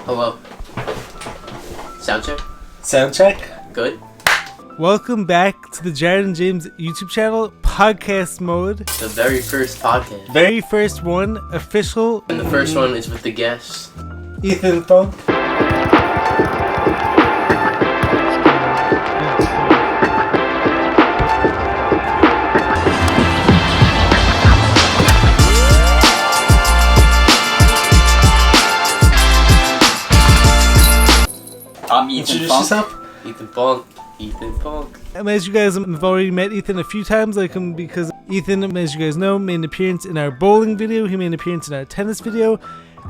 Hello. Sound check? Sound check? Good. Welcome back to the Jared and James YouTube channel, podcast mode. The very first podcast. Very first one, official. And the first one is with the guests. Ethan Funk. I'm Ethan Introduce Funk. yourself. Ethan Funk. Ethan Funk. As you guys have already met Ethan a few times, because Ethan, as you guys know, made an appearance in our bowling video, he made an appearance in our tennis video,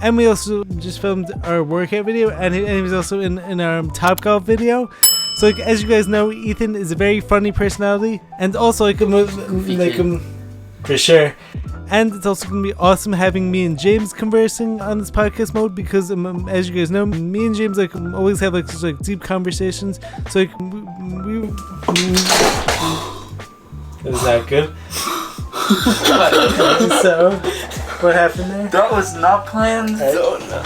and we also just filmed our workout video, and he was also in our Topgolf video. So as you guys know, Ethan is a very funny personality, and also for sure. And it's also going to be awesome having me and James conversing on this podcast mode because, as you guys know, me and James always have such deep conversations. So we Is that good? So, what happened there? That was not planned. Alright. Oh no.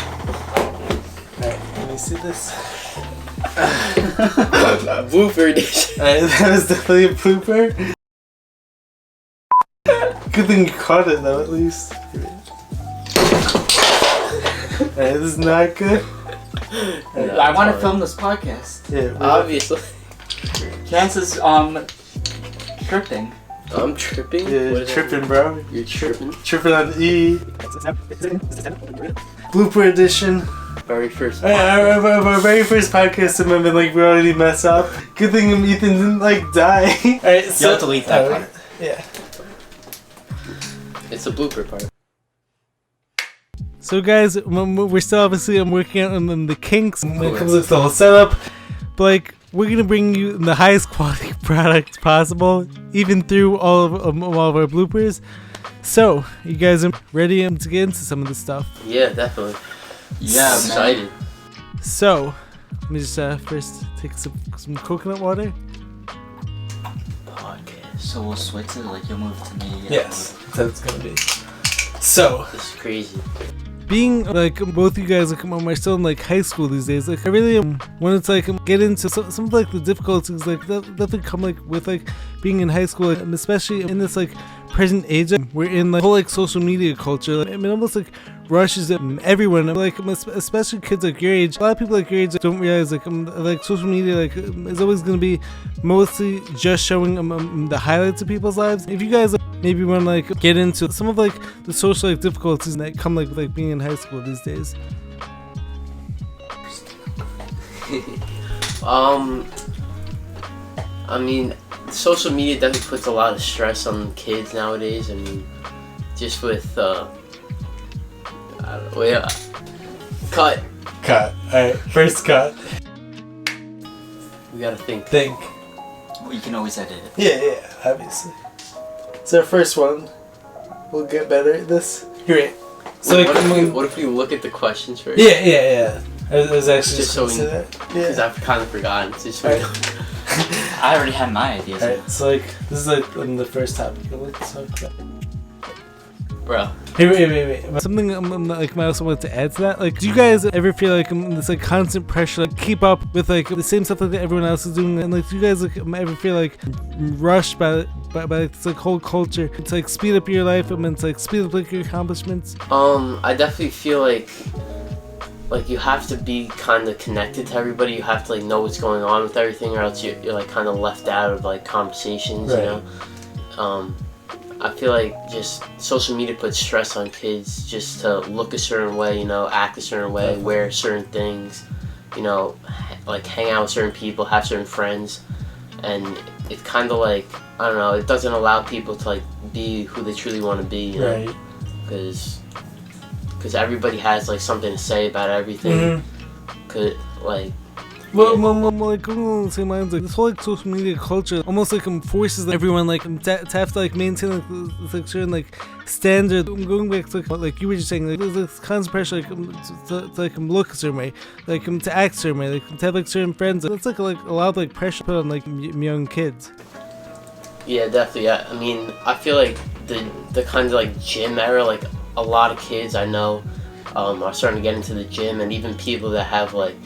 Alright, let me see this. Blooper edition. Alright, that was definitely a blooper. Good thing you caught it though, at least. Alright, this is not good. No, I want to it's film this podcast. Yeah, Obviously. Chances, tripping. I'm tripping? Yeah, What is tripping, that? bro. You're tripping? Tripping on E. Blooper edition. Very first Our very first podcast, and we already messed up. Good thing Ethan didn't die. Alright, so. You'll delete that part. Yeah. It's a blooper part. So guys, we're still obviously working out on the kinks when it comes course. to the whole setup, but we're gonna bring you the highest quality product possible, even through all of our bloopers. So, you guys are ready to get into some of this stuff? Yeah, definitely. Yeah, man. Excited. So, let me just first take some coconut water. Podcast. So we'll switch it, you'll move to me. Yes, that's how it's gonna be. So, This is crazy. Being both you guys are still in high school these days, I really wanted to get into some of the difficulties that come with being in high school, and especially in this present age we're in, whole social media culture. I mean, almost rushes everyone, especially kids your age. A lot of people your age don't realize social media is always going to be mostly just showing the highlights of people's lives. If you guys maybe want to get into some of the social difficulties that come being in high school these days. I mean, social media definitely puts a lot of stress on kids nowadays. I mean, just with I don't know, yeah. Cut. Alright, first cut. We gotta think. Well, you can always edit it. Yeah, obviously. It's our first one. We'll get better at this. Great. So, What if we look at the questions first? Yeah. I was actually Just just so gonna say that. Because Yeah. I've kind of forgotten. It's just Alright. I already had my ideas. Alright, so this is the first topic I'd like to talk about. Bro. Hey, wait. Something I also wanted to add to that, do you guys ever feel this constant pressure to keep up with the same stuff that everyone else is doing, and do you guys ever feel rushed by this whole culture to speed up your life and to speed up your accomplishments? I definitely feel like you have to be kind of connected to everybody. You have to know what's going on with everything, or else you're kind of left out of conversations. Right. You know. I feel just social media puts stress on kids just to look a certain way, act a certain way, wear certain things, hang out with certain people, have certain friends, and it's kind of I don't know, it doesn't allow people to be who they truly want to be, you know, Right. because everybody has something to say about everything. Could Well, going along the same lines, this whole social media culture almost forces everyone to have to maintain this certain standard. Going back to you were just saying, there's this constant pressure to look a certain way, to act a certain way, to have certain friends. It's a lot of pressure put on young kids. Yeah, definitely. Yeah. I mean, I feel the kind of gym era, a lot of kids I know are starting to get into the gym, and even people that have like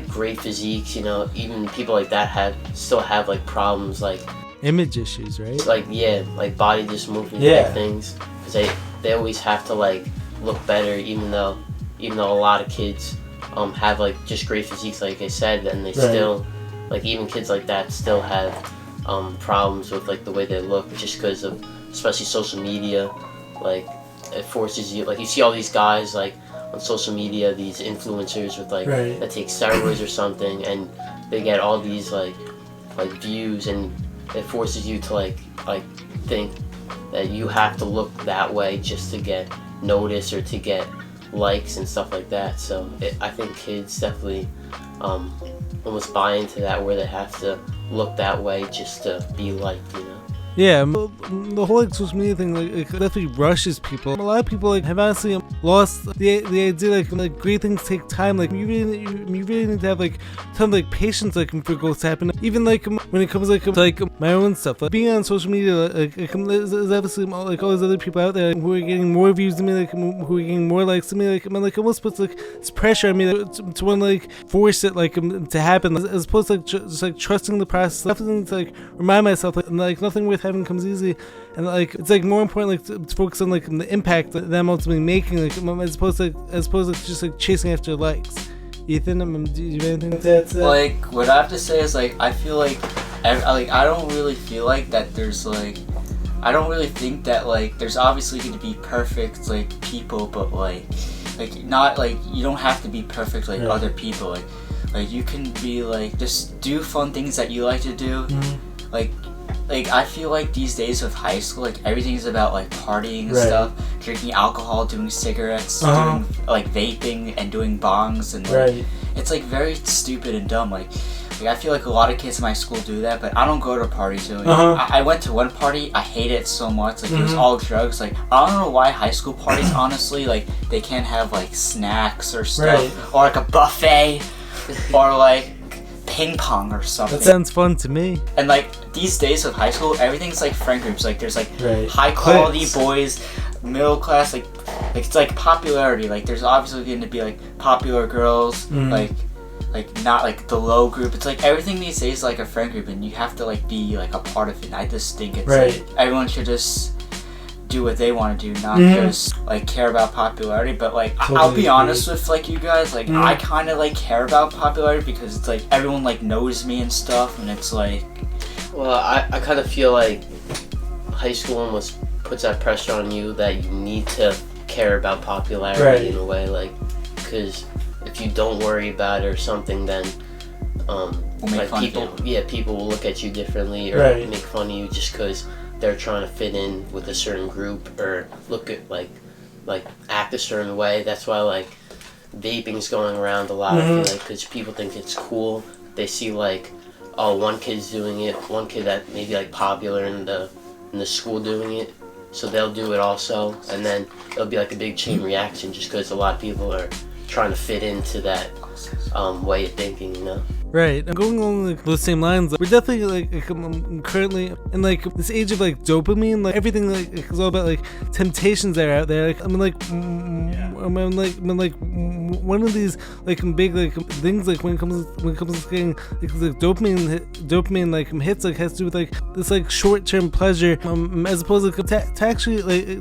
great physiques, you know, even people like that still have like problems like Image issues, right? like like body dysmorphia type things, because they always have to like look better, even though a lot of kids have like just great physiques, like I said, and they still, like, even kids like that still have problems with like the way they look, just because of especially social media. Like, it forces you, like, you see all these guys like on social media, these influencers with like that take steroids or something, and they get all these like views, and it forces you to like think that you have to look that way just to get noticed or to get likes and stuff like that. So I think kids definitely almost buy into that, where they have to look that way just to be liked, you know. Yeah, the whole like social media thing like definitely rushes people. A lot of people like have honestly lost the idea like great things take time. Like you really need to have like a ton of like patience like for goals to happen. Even like when it comes to like my own stuff, like being on social media, like there's obviously like all these other people out there who are getting more views than me, like who are getting more likes than me. Like it almost puts like this pressure on me to want to like force it like to happen, as opposed to like just like trusting the process. Nothing to like remind myself like nothing worth having comes easy, and like it's like more important like to focus on like the impact that I'm ultimately making, like as opposed to just like chasing after likes. Ethan, do you have anything to say? Like, what I have to say is like I feel like I don't really feel like that there's like, I don't really think that like there's obviously going to be perfect like people, but like not like you don't have to be perfect like other people. Like you can be like, just do fun things that you like to do. Like I feel like these days of high school, like everything's about like partying and stuff, drinking alcohol, doing cigarettes, doing like vaping and doing bongs, and like it's like very stupid and dumb. Like I feel like a lot of kids in my school do that, but I don't go to parties doing it. I went to one party, I hated it so much. Like it was all drugs. Like I don't know why high school parties, honestly, like they can't have like snacks or stuff, or like a buffet, or like ping pong or something. That sounds fun to me. And like these days of high school, everything's like friend groups. Like there's like high quality boys, middle class, like it's like popularity. Like there's obviously going to be like popular girls, like not like the low group. It's like everything these days is like a friend group, and you have to like be like a part of it. And I just think it's like everyone should just do what they want to do, not just like care about popularity. But like I'll be honest with like you guys, like I kind of like care about popularity, because it's like everyone like knows me and stuff, and it's like, well, I kind of feel like high school almost puts that pressure on you that you need to care about popularity in a way, like, because if you don't worry about it or something, then like people will look at you differently, or make fun of you just because they're trying to fit in with a certain group, or look at like act a certain way. That's why like vaping's going around a lot. I feel like, because people think it's cool. They see like, oh, one kid's doing it, one kid that maybe like popular in the school doing it, so they'll do it also, and then it'll be like a big chain reaction, just because a lot of people are trying to fit into that way of thinking, you know. Right, I'm going along like those same lines. We're definitely like currently in like this age of like dopamine. Like everything like is all about like temptations that are out there. Like I'm like one of these like big like things like when it comes to getting like dopamine like hits, like has to do with like this like short-term pleasure, as opposed to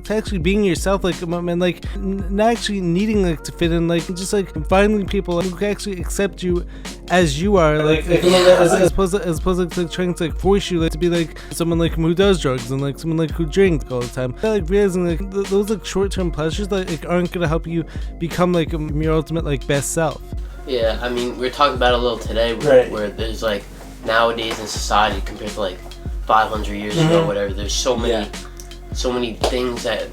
actually being yourself, like and like not actually needing like to fit in, like just like finding people who can actually accept you as you are, as opposed to like, trying to like force you like to be like someone like who does drugs, and like someone like who drinks all the time. Like realizing like those like short-term pleasures like aren't gonna help you become like your ultimate like best self. Yeah, I mean, we were talking about it a little today, where there's like nowadays in society compared to like 500 years ago, whatever. There's so many things that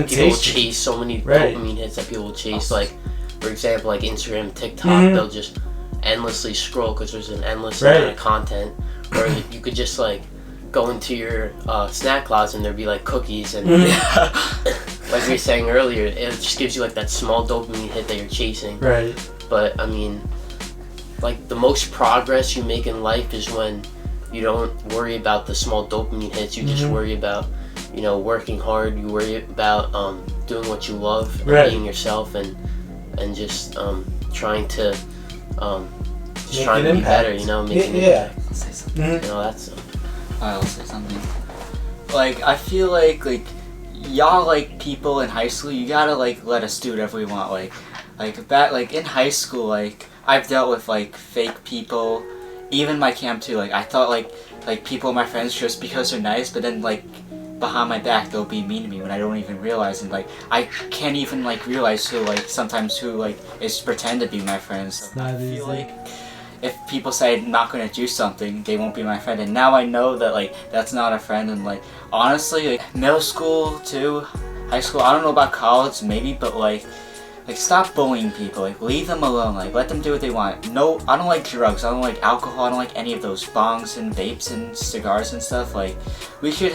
people will chase, so many dopamine hits that people will chase. Like, for example, like Instagram, TikTok, they'll just endlessly scroll because there's an endless amount of content. Or you could just like go into your snack closet and there'd be like cookies, and like we were saying earlier, it just gives you like that small dopamine hit that you're chasing. But I mean, like the most progress you make in life is when you don't worry about the small dopamine hits. You just worry about, you know, working hard. You worry about doing what you love, and being yourself, and and just trying to Make trying an to be impact. better, you know, making an Yeah. impact. I'll say something. Mhm. You know, that's I'll say something. Like, I feel like y'all, like, people in high school, you gotta, like, let us do whatever we want. Like in high school, like, I've dealt with, like, fake people. Even my camp, too. Like, I thought, like people are my friends just because they're nice, but then, like, behind my back, they'll be mean to me when I don't even realize. And, like, I can't even, like, realize who, like, sometimes who, like, is pretend to be my friends. So not I feel easy. like if people say I'm not gonna do something, they won't be my friend. And now I know that, like, that's not a friend. And, like, honestly, like, middle school too, high school, I don't know about college, maybe, but, like, stop bullying people. Like, leave them alone. Like, let them do what they want. No, I don't like drugs. I don't like alcohol. I don't like any of those bongs and vapes and cigars and stuff. Like, we should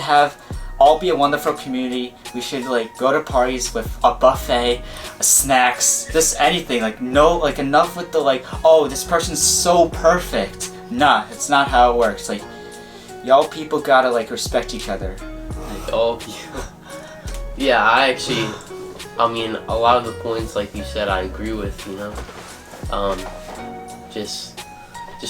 all be a wonderful community. We should, like, go to parties with a buffet, snacks, just anything. Like, no, like, enough with the, like, oh, this person's so perfect. Nah, it's not how it works. Like, y'all people gotta, like, respect each other. oh yeah. I mean, a lot of the points, like you said, I agree with. You know, just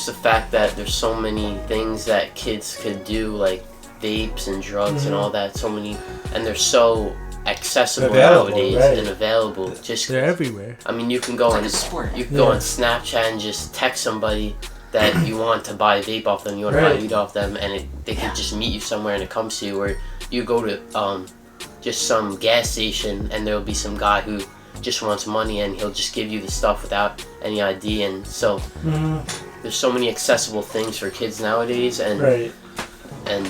the fact that there's so many things that kids could do, like vapes and drugs and all that. So many, and they're so accessible Available, nowadays right. and available. Just They're everywhere. I mean, you can go It's like and a sport. you can go on Snapchat and just text somebody that you want to buy a vape off them, you want to buy Right. weed off them, and they can just meet you somewhere and it comes to you. Or you go to just some gas station and there'll be some guy who just wants money and he'll just give you the stuff without any ID. And so there's so many accessible things for kids nowadays, and Right. and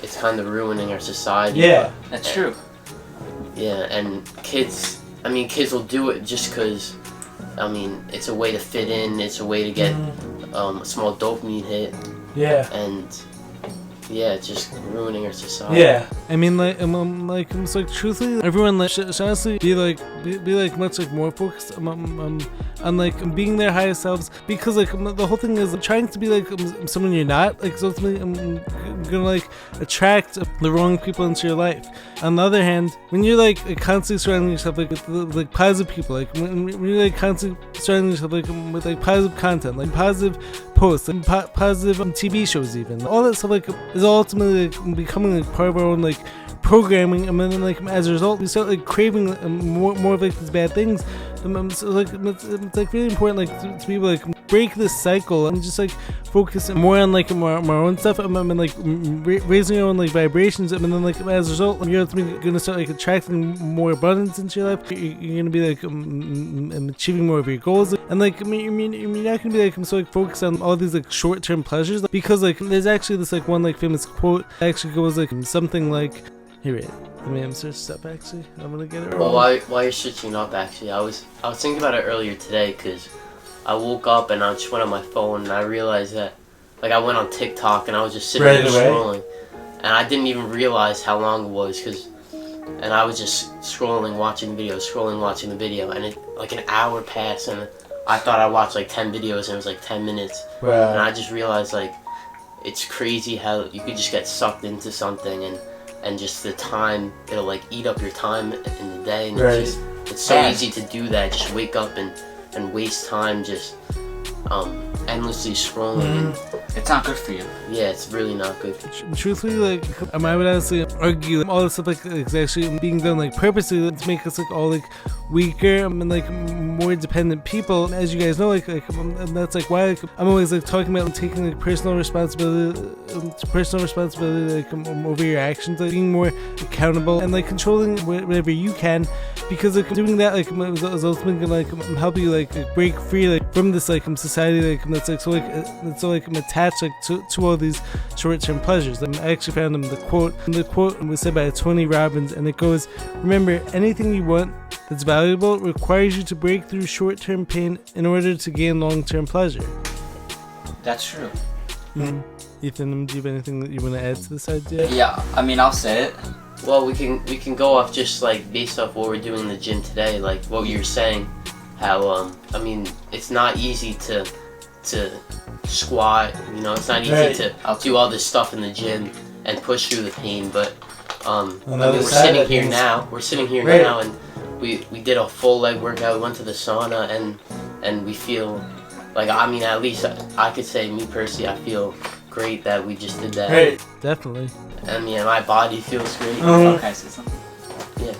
it's kind of ruining our society. Yeah. That's true. Yeah, and kids will do it just because, I mean, it's a way to fit in, it's a way to get a small dopamine hit, Yeah. and yeah, it's just ruining our society. Yeah. I mean, it's like truthfully, everyone should honestly be like much like more focused on like being their highest selves, because like the whole thing is trying to be like someone you're not. Like, so ultimately, gonna like attract the wrong people into your life. On the other hand, when you're like constantly surrounding yourself with like positive people, like when you're like constantly surrounding yourself with like positive content, like positive posts, and positive TV shows, even all that stuff, like is ultimately like becoming like part of our own like programming, and then like as a result we start like craving more of like these bad things. So like it's like really important like to be able to like break this cycle and just like focus more on like our own stuff, and like raising our own like vibrations, and then like as a result you're gonna start like attracting more abundance into your life. You're gonna be like achieving more of your goals, and like you're not gonna be like so like focused on all these like short-term pleasures, because like there's actually this like one like famous quote that actually goes like something like, here it. I'm searching up actually. I'm gonna get it wrong. Well, while you're searching up, actually, I was thinking about it earlier today, because I woke up and I just went on my phone and I realized that, like, I went on TikTok and I was just sitting there scrolling, and I didn't even realize how long it was, and I was just scrolling, watching the video, and it like an hour passed, and I thought I watched like 10 videos and it was like 10 minutes, and Wow. I just realized like it's crazy how you could just get sucked into something, and just the time, it'll like eat up your time in the day, and Right. it's so easy to do that. Just wake up and waste time just endlessly scrolling. And, It's not good for you. yeah, it's really not good. Truthfully, like I would honestly argue all this stuff like it's actually being done like purposely to make us like all like weaker and like more dependent people. And as you guys know, like and that's like why like, I'm always like talking about taking like personal responsibility like over your actions, like being more accountable and like controlling whatever you can, because like doing that like is ultimately gonna like help you like break free like from this like society like that's so attached like to all these short-term pleasures. I actually found the quote was said by Tony Robbins, and it goes, "Remember, anything you want that's valuable requires you to break through short-term pain in order to gain long-term pleasure." That's true. Ethan, do you have anything that you want to add to this idea? Yeah, I mean, I'll say it. Well, we can go off just like based off what we're doing in the gym today, like what you were saying, how I mean, it's not easy to squat, you know, it's not easy to do all this stuff in the gym and push through the pain, but I mean, we're sitting here now, and we did a full leg workout. We went to the sauna, and we feel like, I mean, at least I could say, me personally, I feel great that we just did that. Right. Definitely. I mean, my body feels great. Mhm. Can I say something? Yeah.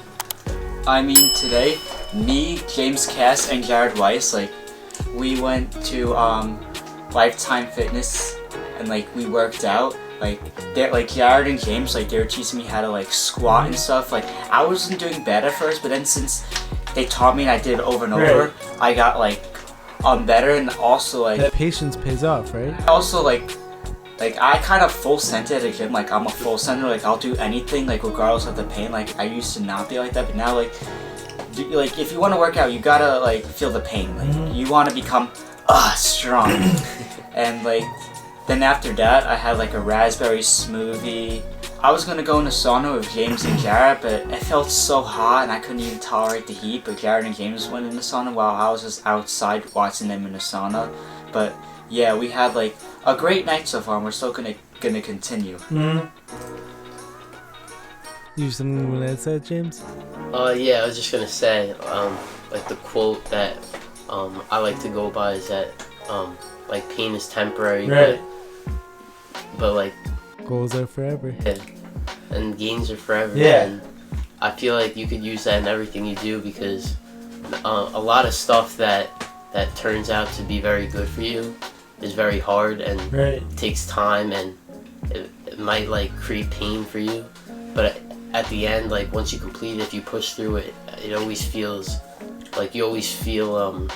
I mean, today, me, James Cass, and Jared Weiss, like, we went to Lifetime Fitness, and like we worked out. Like, they like Jared and James, like they were teaching me how to like squat and stuff. Like, I wasn't doing bad at first, but then since they taught me and I did it over and over, I got like better. And also like That patience pays off, right? also like I kind of full sent it at the gym. Like, I'm a full center. Like, I'll do anything, like regardless of the pain. Like, I used to not be like that, but now like if you want to work out, you gotta like feel the pain. Like, you want to become strong. And like then after that, I had like a raspberry smoothie. I was gonna go in the sauna with James and Jared, but it felt so hot and I couldn't even tolerate the heat. But Jared and James went in the sauna while I was just outside watching them in the sauna. But yeah, we had like a great night so far, and we're still gonna continue. You have something you want to add to that, James? Yeah, I was just gonna say, like the quote that I like to go by is that like pain is temporary, Right. but like Goals are forever. and gains are forever. Yeah. And I feel like you could use that in everything you do, because a lot of stuff that turns out to be very good for you is very hard and Right. takes time, and it might like create pain for you, but at the end, like once you complete it, if you push through it, it always feels like you always feel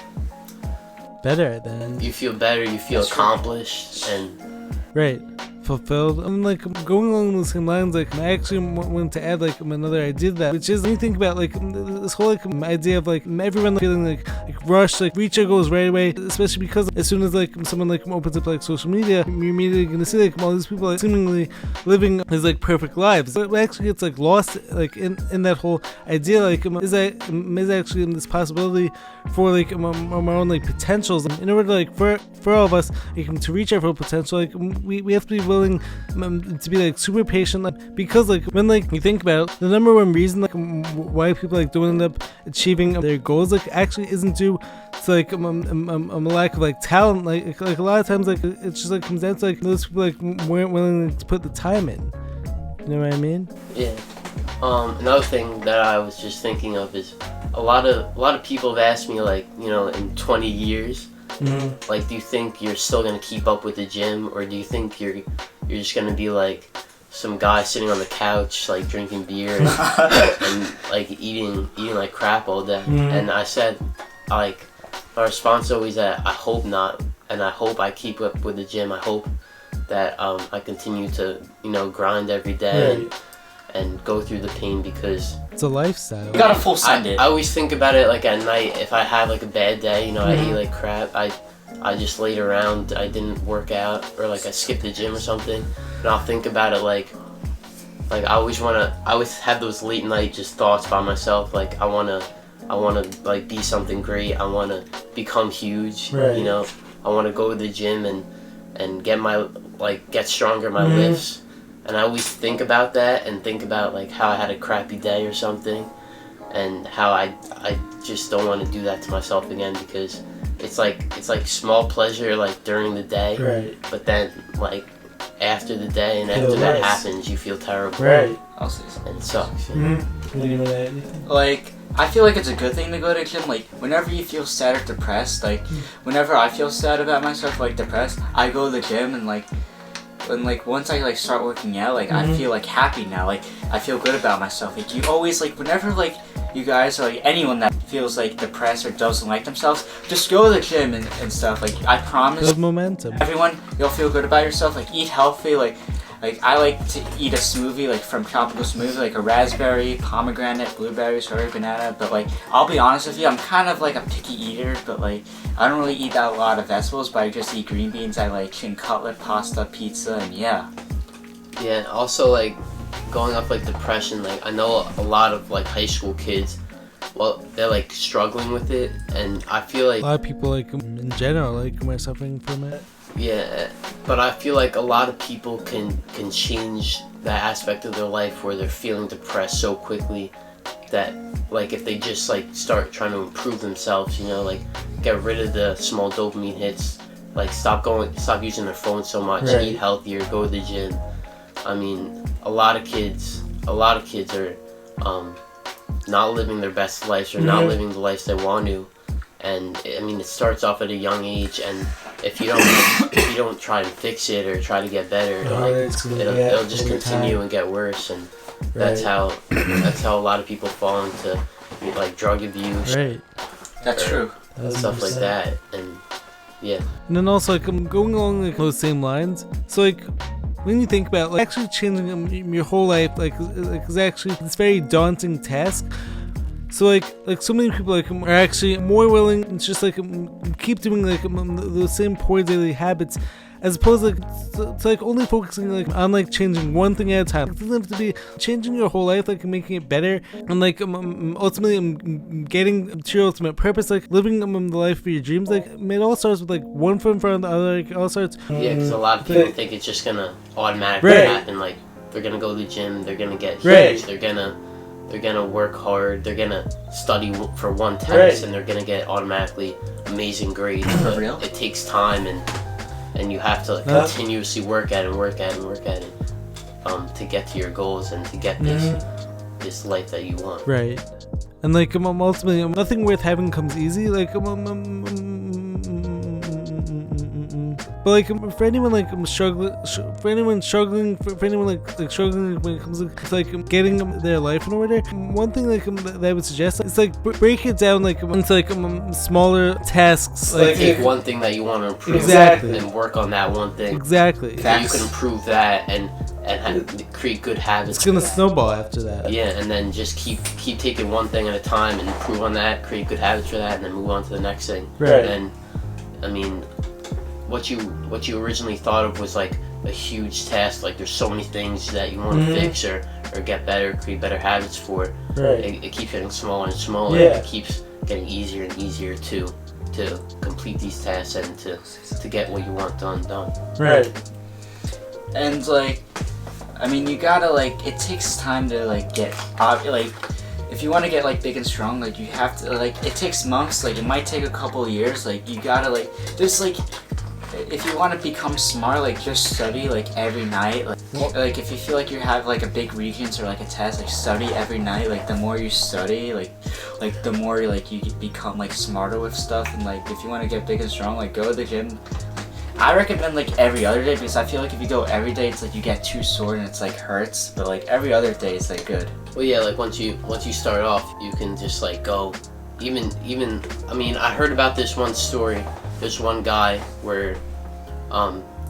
Better at the end. you feel better, you feel That's true. accomplished, and Right. Fulfilled. I'm like going along those same lines. Like, I actually want to add like another idea to that, which is when you think about like this whole like idea of like everyone feeling like rushed, like reach your goals right away. Especially because as soon as like someone like opens up like social media, you're immediately gonna see like all these people like seemingly living these like perfect lives. But what actually gets like lost like in that whole idea like is actually this possibility for like our own like potentials. In order to like for all of us like, to reach our full potential, like we have to be willing to be like super patient, like, because like when like you think about it, the number one reason like why people like don't end up achieving their goals like actually isn't due to like a lack of like talent. Like a lot of times like it just like comes down to like those people like weren't willing to put the time in. You know what I mean? yeah. Another thing that I was just thinking of is a lot of people have asked me, like, you know, in 20 years, like, do you think you're still gonna keep up with the gym, or do you think you're just gonna be like some guy sitting on the couch like drinking beer and like eating like crap all day? And I said, like, my response is always that I hope not, and I hope I keep up with the gym. I hope that I continue to, you know, grind every day and go through the pain, because It's a lifestyle. You gotta full send it. I always think about it like at night. If I had like a bad day, you know, I ate like crap, I just laid around, I didn't work out, or like I skipped the gym or something, and I'll think about it like I always have those late night just thoughts by myself, like I wanna like be something great, I wanna become huge, you know, I wanna go to the gym and get stronger in my lifts. And I always think about that, and think about like how I had a crappy day or something, and how I just don't want to do that to myself again, because it's like small pleasure like during the day, but then like after the day and after that happens, you feel terrible. I'll say something. And it sucks. Like, I feel like it's a good thing to go to the gym. Like, whenever you feel sad or depressed, like whenever I feel sad about myself, like depressed, I go to the gym, and like once I like start working out, like I feel like happy now. Like, I feel good about myself. Like, you always like whenever like you guys, or like anyone that feels like depressed or doesn't like themselves, just go to the gym and stuff. Like, I promise, Build momentum. everyone, you'll feel good about yourself. Like, eat healthy. Like I like to eat a smoothie, like from Tropical Smoothie, like a raspberry, pomegranate, blueberry, strawberry, banana. But like, I'll be honest with you, I'm kind of like a picky eater, but like I don't really eat that a lot of vegetables, but I just eat green beans. I like chicken cutlet, pasta, pizza, and yeah. Yeah, and also like going off like depression, like I know a lot of like high school kids, well, they're like struggling with it, and I feel like A lot of people like in general like are suffering from it. yeah, but I feel like a lot of people can change that aspect of their life where they're feeling depressed so quickly, that like if they just like start trying to improve themselves, you know, like get rid of the small dopamine hits, like stop using their phone so much, eat healthier, go to the gym. I mean, a lot of kids are not living their best lives or not living the lives they want to, and I mean it starts off at a young age, and if you don't try and fix it or try to get better, it'll just continue and get worse, and that's how a lot of people fall into like drug abuse. Right. That's true. Stuff like that, and yeah. And then also like I'm going along like those same lines. So like when you think about like actually changing your whole life, like is actually this very daunting task. So like so many people like are actually more willing to just like keep doing like those same poor daily habits, as opposed to like only focusing like on like changing one thing at a time. It doesn't have to be changing your whole life, like making it better, and like ultimately getting to your ultimate purpose, like living the life of your dreams. Like it all starts with like one foot in front of the other. Like it all starts. Yeah, because a lot of people think it's just gonna automatically happen. Like they're gonna go to the gym, they're gonna get huge, they're gonna work hard, they're gonna study for one test, and they're gonna get automatically amazing grades. For real? It takes time, and you have to like, continuously work at it to get to your goals and to get this life that you want. Right. And like ultimately, nothing worth having comes easy. Like but like for anyone like struggling when it comes to like getting their life in order, one thing like that I would suggest is like break it down like into like smaller tasks. Like take one thing that you want to improve, and work on that one thing. Exactly. So you can improve that and create good habits. It's gonna snowball after that. Yeah, and then just keep taking one thing at a time and improve on that, create good habits for that, and then move on to the next thing. Right. And I mean, what you originally thought of was like a huge task. Like there's so many things that you want to fix or get better, create better habits for. Right. It keeps getting smaller and smaller. Yeah. It keeps getting easier and easier to complete these tasks and to get what you want done. Right. And like, I mean, you gotta like, it takes time to like get like, if you want to get like big and strong, like you have to like, it takes months. Like it might take a couple of years. Like you gotta like, there's like, if you want to become smart, like just study like every night. Like if you feel like you have like a big regents or like a test, like study every night. Like the more you study, like the more like you become like smarter with stuff. And like if you want to get big and strong, like go to the gym. I recommend like every other day, because I feel like if you go every day, it's like you get too sore and it's like hurts. But like every other day, it's like good. Well, yeah, like once you start off, you can just like go. Even I mean, I heard about this one story. There's one guy where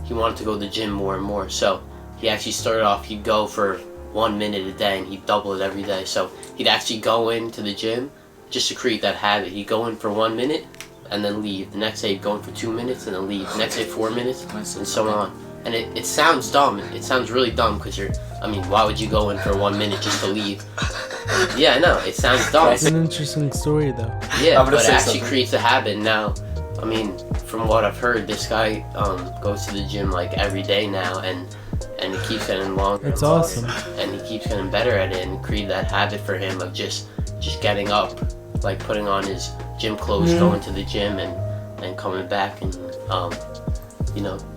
he wanted to go to the gym more and more, so he actually started off, he'd go for 1 minute a day and he'd double it every day. So he'd actually go into the gym just to create that habit. He'd go in for 1 minute and then leave. The next day he'd go in for 2 minutes and then leave. The next day 4 minutes and so on. And it sounds dumb. It sounds really dumb because why would you go in for 1 minute just to leave? Yeah, I know, it sounds dumb. It's an interesting story though. Yeah, but it actually creates a habit. Now, I mean, from what I've heard, this guy goes to the gym like every day now, and he keeps getting longer. It's awesome. And he keeps getting better at it, and create that habit for him of just getting up, like putting on his gym clothes, going to the gym, and coming back and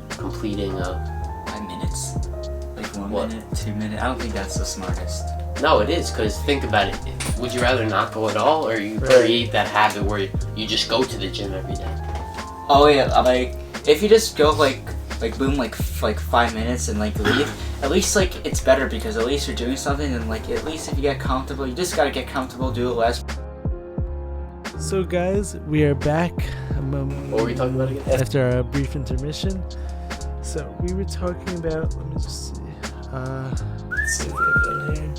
completing 5 minutes, like 1 minute, 2 minutes. I don't think that's the smartest. No, it is, because think about it. Would you rather not go at all, or you create that habit where you just go to the gym every day? Oh yeah, like if you just go like boom, like 5 minutes and like leave, at least like it's better, because at least you're doing something, and like at least if you get comfortable, you just gotta get comfortable, do it less. So guys, we are back. What were we talking about again? After our brief intermission. So we were talking about, let me just see. Let's see if we have it here.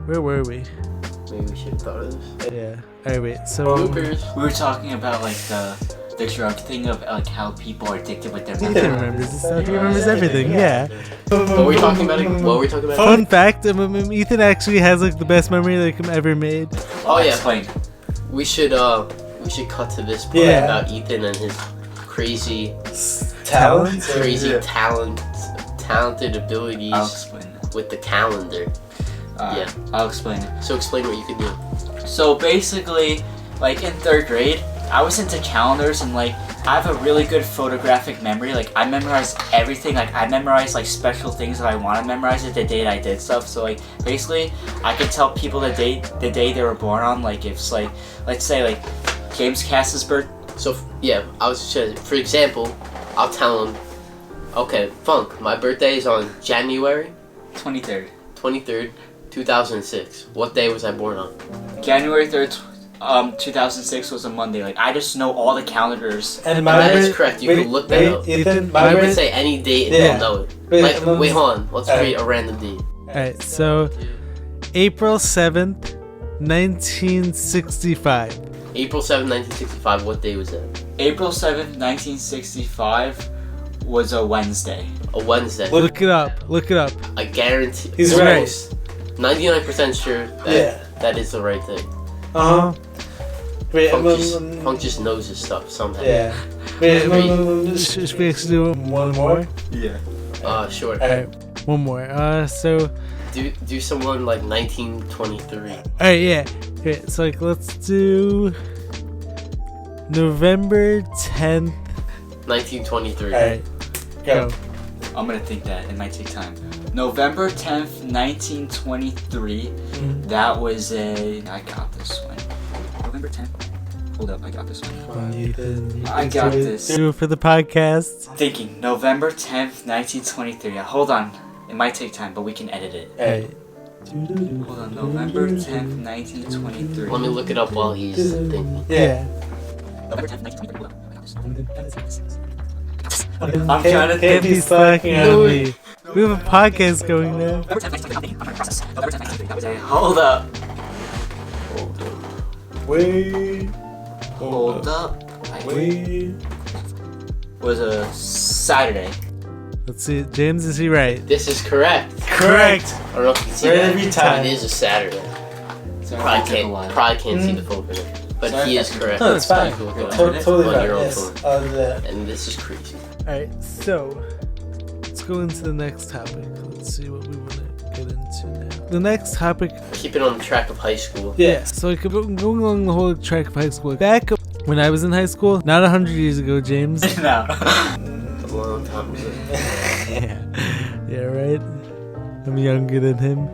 Where were we? Maybe we should have thought of this. Yeah. Alright, wait. So Bloopers. We were talking about like the drug thing of like how people are addicted with their Ethan remembers this stuff. He remembers everything. Yeah. What were we talking about again? What were we talking about? Fun fact: Ethan actually has like the best memory like ever made. Oh yeah. Explain. We should cut to this part about Ethan and his crazy talented abilities I'll explain that. with the calendar. Yeah. I'll explain it. So explain what you can do. So basically, like in 3rd grade, I was into calendars and like I have a really good photographic memory. Like I memorize everything. Like I memorize like special things that I want to memorize the date I did stuff. So like basically, I could tell people the day they were born on. Like if it's like, let's say like James Cass's birth. So yeah, I was just for example, I'll tell him, okay, Funk, my birthday is on January 23rd. 23rd, 2006. What day was I born on? January 3rd, 2006 was a Monday. Like I just know all the calendars. And That is correct. You can look that up. Ethan, You my can birthday. say any date and Yeah. you'll know it. Wait, Wait, hold on. Let's Alright. create a random date. Alright, so April 7th, 1965. April 7th, 1965. What day was that? April 7th, 1965 was a Wednesday. A Wednesday. Look it up. Look it up. I guarantee. He's almost 99% sure that Yeah. that is the right thing. Uh huh. Wait, Funk just knows his stuff somehow. yeah. Wait, Should we actually do one more? Yeah. Sure. Alright, one more. So, Do someone like 1923. alright, yeah. Okay, so like let's do November 10th. 1923. Alright, go. I'm gonna think that. It might take time. November 10th, 1923. That was a. I got this one. November 10th. Hold up, I got this one. Come on, Ethan. I got this. Do it for the podcast. Thinking November 10th, 1923. Hold on. It might take time, but we can edit it. Alright. Hold on. November 10th, 1923. Let me look it up while he's thinking. Yeah. November 10th, 1923. Hold on. I got this. I'm trying to Can't think. be slacking on me. We have a podcast going now. November 10th, 1923. I'm gonna process. November 10th, 1923. That was a. Hold up. Wait. Hold up. Wait. Was a Saturday. Let's see. James, is he right? This is correct. Correct. I don't know if you can see Right that. every time. It is a Saturday. Sorry, Probably it took a while. can't see the phone for it. But Sorry he if is that's- correct. No, it's fine. Cool, cool. Totally On fine. your own Yes. phone. I'll do that. And this is crazy. Alright, so let's go into the next topic. Let's see what we want to get into now. The next topic, Keep it on the track of high school. Yeah. so like going along the whole track of high school. Back when I was in high school, not 100 years ago, James. No. A long time ago. Yeah, right? I'm younger than him.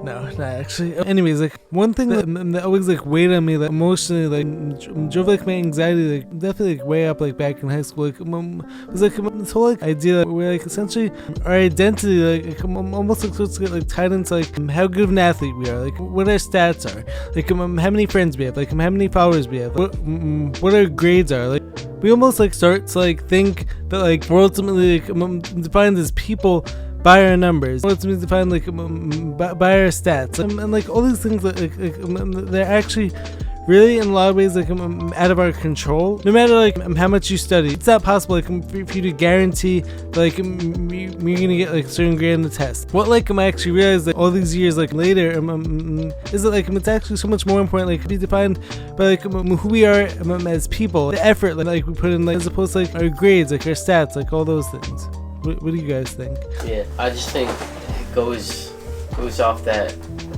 No, not actually. Anyways, like one thing that always like weighed on me, like emotionally, like drove like my anxiety, like definitely like way up, like back in high school, like was like this whole like idea where like essentially our identity, like almost like supposed to get like tied into like how good of an athlete we are, like what our stats are, like how many friends we have, like how many followers we have, what our grades are, like. We almost like start to like think that like we're ultimately like defined as people by our numbers. We're ultimately defined like by our stats, and like all these things like they're actually really in a lot of ways like out of our control. No matter like how much you study, it's not possible like for you to guarantee like you're gonna get like a certain grade on the test. What like I actually realized like all these years like later is that like it's actually so much more important like to be defined by like who we are as people, the effort like we put in, like as opposed to like our grades, like our stats, like all those things. What do you guys think? Yeah, I just think it goes off that.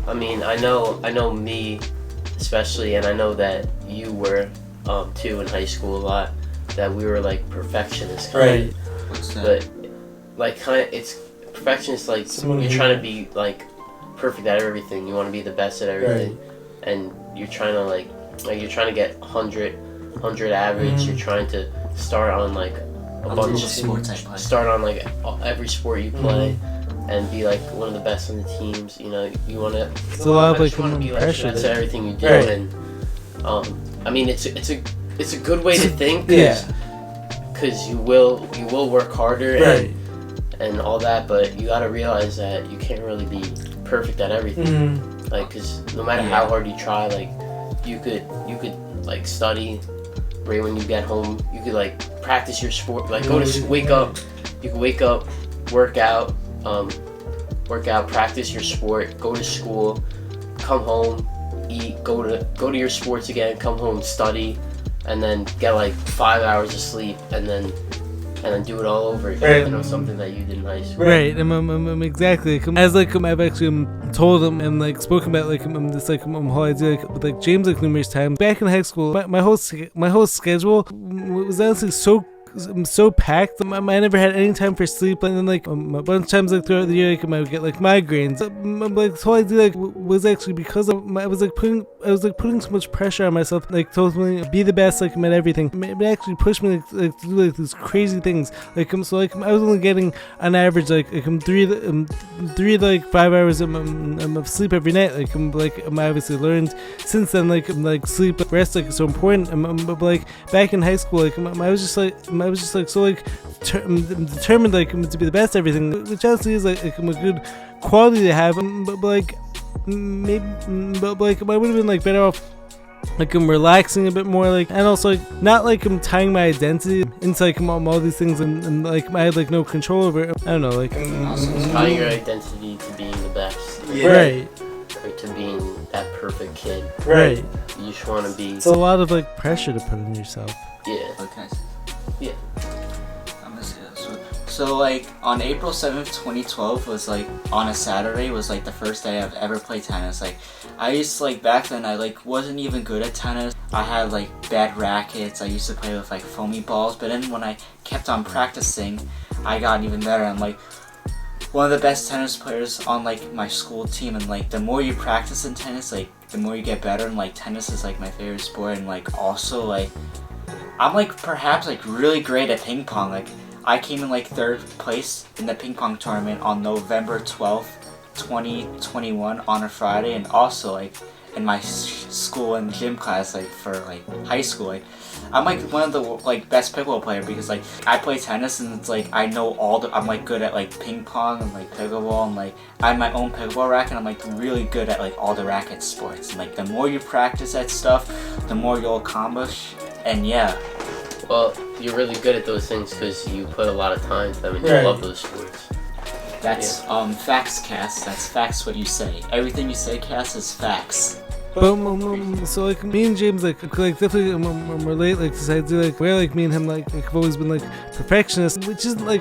I mean, I know me especially, and I know that you were too in high school a lot, that we were like perfectionists kind of. What's that? But like kind of it's perfectionist, like you're trying to be like perfect at everything. You want to be the best at everything, and you're trying to like you're trying to get 100 average. You're trying to start on like a bunch of sports I play. start on like every sport you play. And be like one of the best on the teams. You know, you want to. It's a lot of like be like pressure. that's everything you do, Right. and I mean, it's a good way to think, because you will work harder and all that, but you got to realize that you can't really be perfect at everything. Like, because no matter how hard you try, like you could like study right when you get home. You could like practice your sport, like wake up. You can wake up, work out, practice your sport, go to school, come home, eat, go to your sports again, come home, study, and then get like 5 hours of sleep, and then and then do it all over again. Right. You know, something that you did in high school. Right, exactly. As I've actually told him and spoken about this whole idea with James numerous times. Back in high school, my whole schedule was honestly so packed. I never had any time for sleep, and then a bunch of times throughout the year, I would get migraines. This whole idea was actually because I was putting so much pressure on myself. Told me be the best at everything. It actually pushed me to do these crazy things. I was only getting on average 3 to 5 hours of sleep every night. I obviously learned since then sleep rest is so important. But back in high school, I was just so determined to be the best at everything, which honestly is a good quality to have. But maybe I would have been better off I'm relaxing a bit more, and also not I'm tying my identity into all these things, and I had no control over it. I don't know, tying your identity to being the best. Yeah. Right. Or to being that perfect kid. Right. You just want to be. It's a lot of pressure to put on yourself. Yeah. Okay. Yeah. I'm gonna say that. So on April 7th, 2012 was on a Saturday was the first day I've ever played tennis. I used to back then I wasn't even good at tennis. I had bad rackets. I used to play with foamy balls, but then when I kept on practicing, I got even better. I'm one of the best tennis players on my school team, and the more you practice in tennis, the more you get better, and tennis is my favorite sport, and also I'm perhaps really great at ping pong. I came in 3rd place in the ping pong tournament on November 12th, 2021 on a Friday, and also in my school and gym class for high school. I'm one of the best pickleball player because I play tennis, and it's I know I'm good at ping pong and pickleball, and I have my own pickleball racket, and I'm really good at all the racket sports, and the more you practice that stuff, the more you'll accomplish. And yeah. Well, you're really good at those things because you put a lot of time to them, and you Right. love those sports. That's facts, Cass. That's facts what you say. Everything you say, Cass, is facts. But so me and James definitely relate to this idea where me and him have always been perfectionists, which isn't a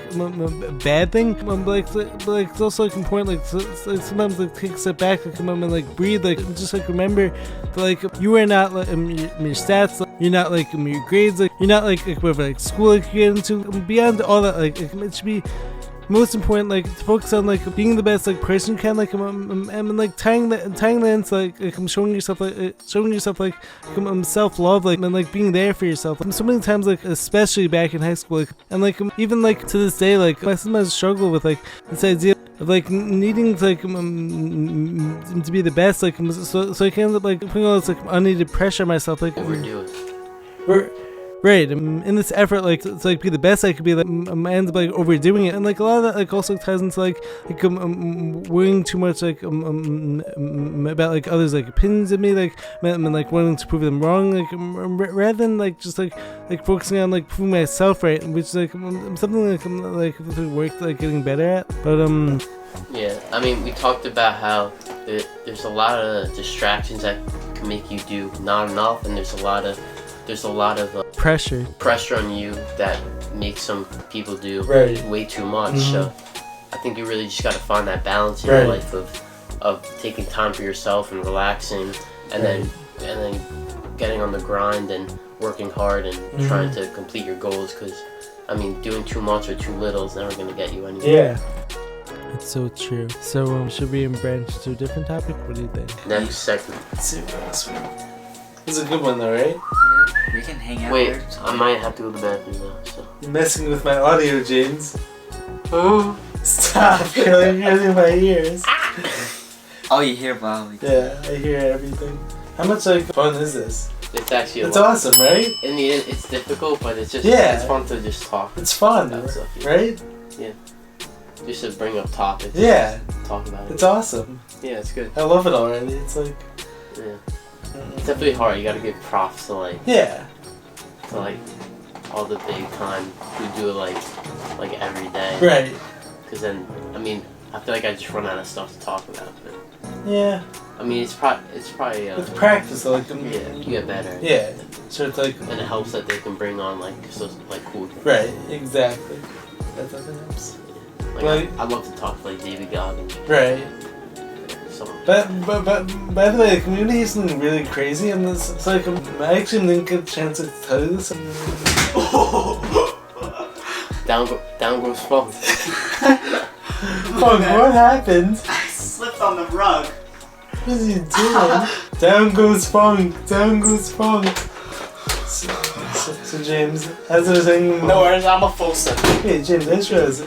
bad thing. But it's also important sometimes take a step back and breathe just remember that you are not your stats, you're not your grades, you're not whatever school you get into. Beyond all that, it should be most important to focus on being the best person you can, and tying that into showing yourself self-love, and being there for yourself. So many times especially back in high school, and even to this day, I sometimes struggle with this idea of needing to be the best, so I can end up putting all this unneeded pressure on myself, Overdo it. Right, in this effort, to be the best I could be, I end up overdoing it, and a lot of that also ties into worrying too much about others' opinions of me, and wanting to prove them wrong, rather than just focusing on proving myself right, which something I'm worked getting better at. But Yeah, I mean, we talked about how there's a lot of distractions that can make you do not enough, and there's a lot of pressure on you that makes some people do Right. way too much. Mhm. So I think you really just got to find that balance in Right. your life of taking time for yourself and relaxing, and then getting on the grind and working hard and trying to complete your goals. Because I mean, doing too much or too little is never going to get you anywhere. Yeah. it's so true. So should we branch to a different topic? What do you think? Next segment. Let's see what else we have. This is a good one though, right? We can hang out Wait, there. I might have to go to the bathroom now. So. You're messing with my audio, James. Oh. Stop! You're hurting my ears. Oh, you hear Molly. Yeah, I hear everything. How much fun is this? It's actually It's a lot. awesome, right? In the end, it's difficult, but it's just Yeah. it's fun to just talk. It's fun, About stuff, yeah. right? Just to bring up topics. Yeah, Talk about it. it's awesome. Yeah, it's good. I love it already. It's Yeah. It's definitely hard. You gotta give props to yeah, all the big time who do it every day. right. Because then, I mean, I feel like I just run out of stuff to talk about. But Yeah, I mean, it's probably With practice, like yeah, you get better. yeah. So it's like And it helps that they can bring on like cool. right, exactly. That definitely helps. Like I love to talk to like David Goggins. Right. So But by the way, the community is something really crazy, and it's like I actually didn't get a chance to tell you this. down goes Funk. Funk, what happened? I slipped on the rug. What is he doing? Down goes Funk. Down goes Funk. So James, as I was saying. No worries, I'm a full set. Hey James, I just realized,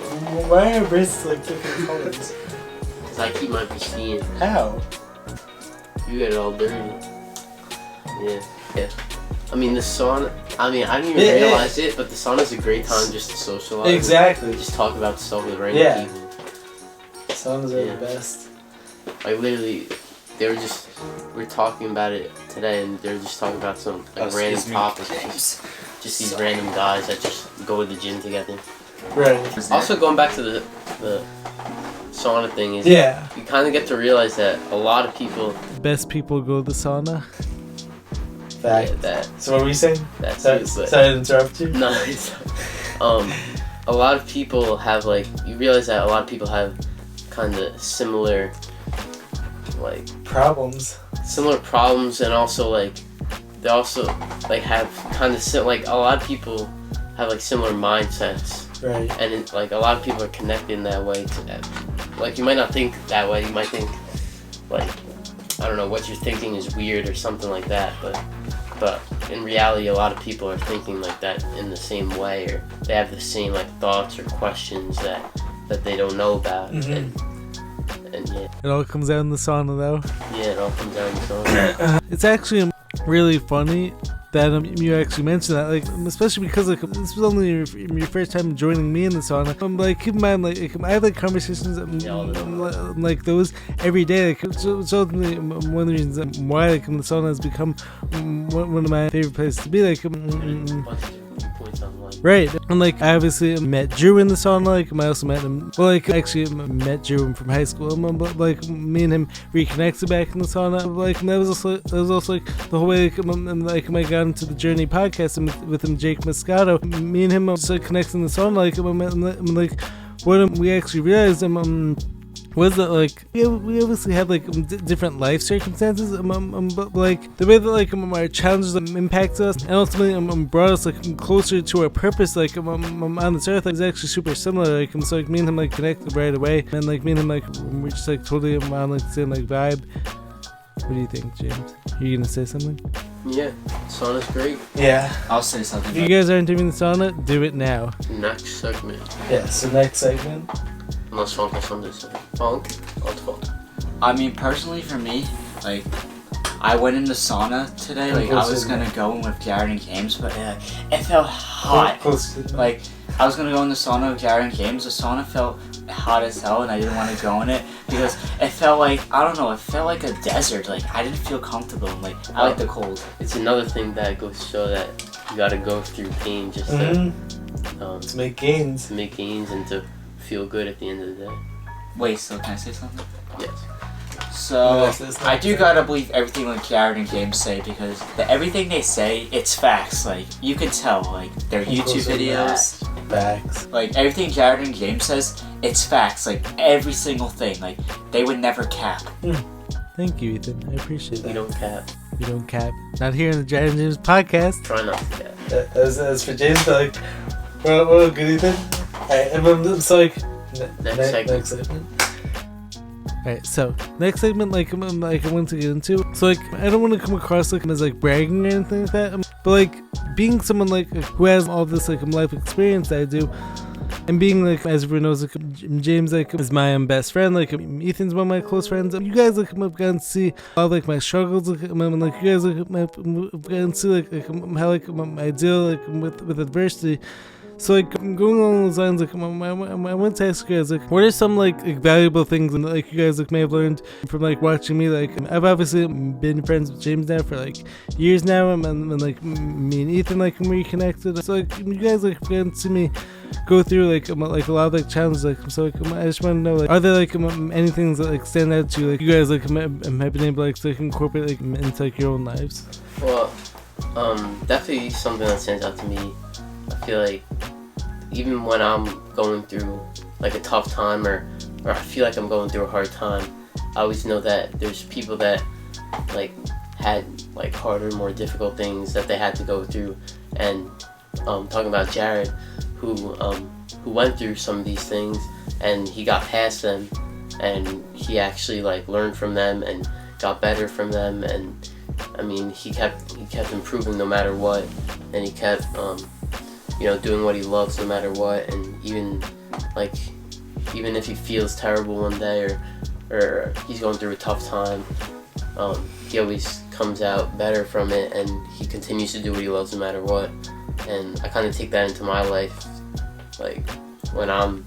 why are wrists like different colors? Cause I keep mine pristine. How? You get it all dirty. Yeah. I mean the sauna. I mean I didn't even realize it, but the sauna's a great time just to socialize. Exactly. Just talk about stuff with random Yeah. people. Saunas are the best. Like literally, we're talking about it today, and they were just talking about some like random topics. Just these random guys that just go to the gym together. Right. Also, going back to the sauna thing is, you kind of get to realize that a lot of people. Best people go to the sauna. Fact. Yeah, so what were you saying? That's sorry to interrupt you. No, it's a lot of people have like you realize that a lot of people have kind of similar like problems, and also like they also like have kind of like a lot of people have like similar mindsets, right? And it, like a lot of people are connected in that way to that. Like you might not think that way, you might think like I don't know what you're thinking is weird or something like that, but in reality a lot of people are thinking like that in the same way, or they have the same like thoughts or questions that they don't know about. And yeah. It all comes out in the sauna though. Yeah, it all comes out in the sauna. It's actually really funny that you actually mentioned that, like especially because like this was only your first time joining me in the sauna. Like keep in mind, like I have like conversations like those every day. Like it's ultimately one of the reasons why like the sauna has become one of my favorite places to be. Like. Right, and like I obviously met Drew in the sauna. Like I also met him. Well, like I actually met Drew from high school. But like me and him reconnected back in the sauna. Like and that was also like the whole way. Like I got into the Journey podcast and with him, Jake Moscato. Me and him just like connected in the sauna. Like what we actually realized was that like we obviously had like different life circumstances, but like the way that like our challenges impacted us and ultimately brought us like closer to our purpose like on this earth, like, is actually super similar. Like so like me and him like connected right away, and like me and him like we're just like totally on like the same like vibe. What do you think, James? Are you gonna say something? Yeah, sauna's great. Yeah, I'll say something. If you guys aren't doing the sauna, do it now. Next segment. Yeah, so next segment. Unless Funk has something to say. Funk? What's Funk? I mean, personally for me, like, I went in the sauna today. Like, I was gonna go in with Jared and James, but it felt hot. Like, I was gonna go in the sauna with Jared and James. The sauna felt hot as hell, and I didn't want to go in it because it felt like, I don't know, it felt like a desert. Like, I didn't feel comfortable. Like, I like the cold. It's another thing that goes to show that you gotta go through pain just to make gains. To make gains and to feel good at the end of the day. Wait, so can I say something? Yes. So, I do gotta believe everything like Jared and James say because everything they say, it's facts. Like, you can tell, like, their YouTube videos. Facts. Like, everything Jared and James says, it's facts. Like, every single thing. Like, they would never cap. Thank you, Ethan. I appreciate that. We don't cap. We don't cap. Not here in the Jared and James podcast. Try not to cap. As for James, like, well, good, Ethan. Alright, I'm so like, next segment. Alright, so next segment, like I want to get into. So like, I don't want to come across like as like bragging or anything like that. But like, being someone like who has all this like life experience that I do, and being like, as everyone knows, like James like is my best friend. Like Ethan's one of my close friends. You guys like have gotten to see all like my struggles. Like you guys like have gotten to see like how like I deal like with adversity. So like going along those lines, like I want to ask you guys, like, what are some like valuable things and like you guys like may have learned from like watching me? Like I've obviously been friends with James now for like years now, and like me and Ethan like reconnected. So like you guys like can see me go through like a lot of like challenges. Like so, like I just want to know, like, are there like any things that like stand out to you? Like you guys like have been able like, to like incorporate like into like your own lives? Well, definitely something that stands out to me. I feel like even when I'm going through like a tough time or I feel like I'm going through a hard time, I always know that there's people that like had like harder, more difficult things that they had to go through. And talking about Jared, who went through some of these things and he got past them, and he actually like learned from them and got better from them. And I mean, he kept improving no matter what, and he kept doing what he loves no matter what. And even if he feels terrible one day or he's going through a tough time, he always comes out better from it, and he continues to do what he loves no matter what. And I kind of take that into my life, like when I'm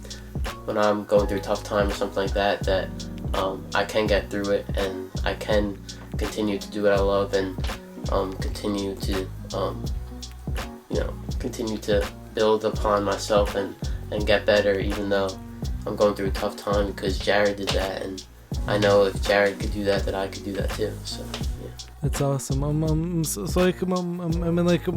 going through a tough time or something like that, I can get through it, and I can continue to do what I love, and continue to build upon myself and get better, even though I'm going through a tough time, because Jared did that, and I know if Jared could do that, I could do that too. So yeah. That's awesome. So like I mean like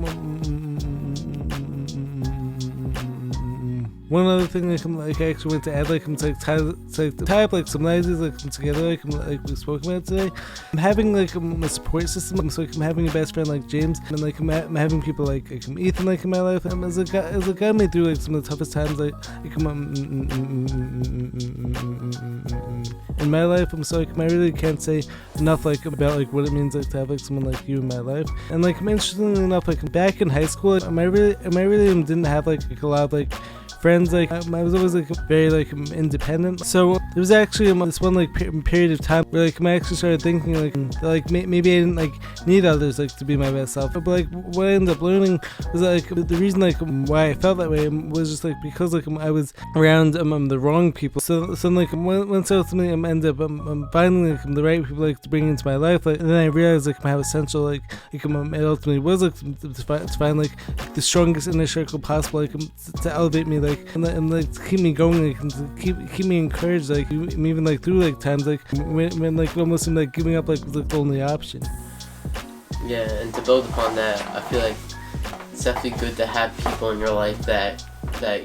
one other thing like I actually want to add, like to tie up like some ideas like together, like we spoke about today. I'm having like a support system, so like I'm having a best friend like James, and like I'm having people like Ethan like in my life. As a guy me through like some of the toughest times like in my life. So like I really can't say enough like about like what it means like to have like someone like you in my life. And like interestingly enough, like back in high school, I really didn't have like a lot of like friends. Like I was always like very like independent. So there was actually this one like period of time where like I actually started thinking like maybe I didn't like need others like to be my best self. But like what I ended up learning was that, like the reason like why I felt that way was just like because like I was around the wrong people. So like once I was something I ended up finding like the right people like to bring into my life. Like, and then I realized like how essential like it ultimately was like to find like the strongest inner circle possible, like to elevate me, like and like to keep me going, like and to keep me encouraged, like even like through like times like when like it almost seemed like giving up like was like the only option. Yeah, and to build upon that, I feel like it's definitely good to have people in your life that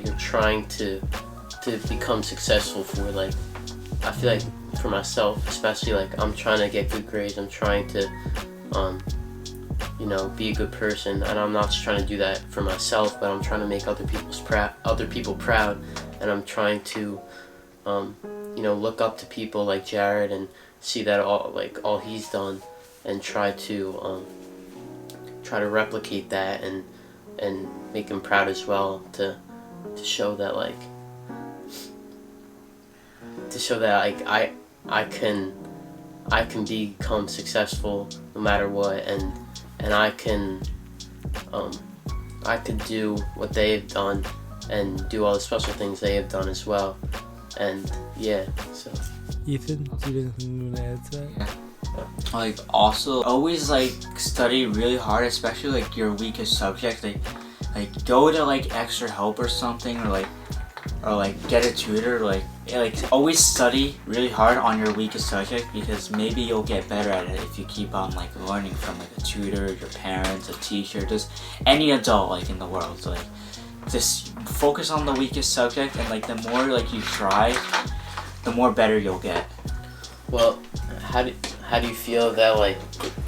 you're trying to become successful for. Like I feel like for myself especially, like I'm trying to get good grades, I'm trying to be a good person, and I'm not just trying to do that for myself, but I'm trying to make other people proud, and I'm trying to look up to people like Jared and see that all he's done, and try to replicate that and make him proud as well, to show that like I can become successful no matter what, and I can do what they have done and do all the special things they have done as well. And yeah, so Ethan, do you have anything you want to add to that? Yeah. Like also always like study really hard, especially like your weakest subject. Like go to like extra help or something, or get a tutor. Like always study really hard on your weakest subject, because maybe you'll get better at it if you keep on like learning from like a tutor, your parents, a teacher, just any adult like in the world. So, like just focus on the weakest subject, and like the more like you try, the more better you'll get. Well, how do you feel that